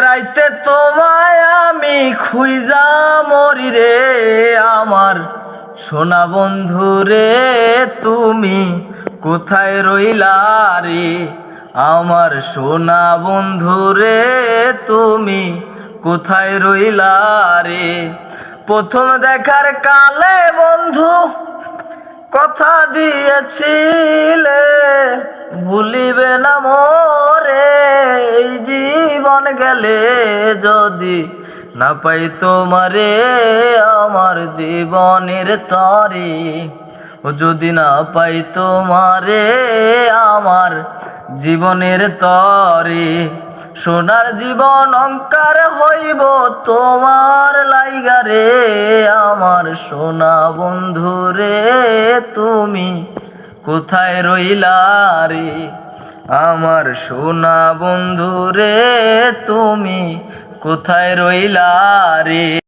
রাইতে তোমায় আমি খুইজা মরি রে, আমার সোনা বন্ধু রে তুমি কোথায় রইলা রে? আমার সোনা বন্ধু রে তুমি কোথায় রইলা রে? প্রথম দেখার কালে বন্ধু কথা দিয়েছিলে, ভুলিবে না মোরে এই জীবন গেলে যদি না পাই তোমারে আমার জীবনের তরে। ও যদি না পাই তোমারে আমার জীবনের তরে, সোনার জীবন অঙ্কার হইব তোমার লাইগা রে। আমার সোনা বন্ধু রে তুমি কোথায় রইলা রে? আমার সোনা বন্ধু রে তুমি কোথায় রইলা রে?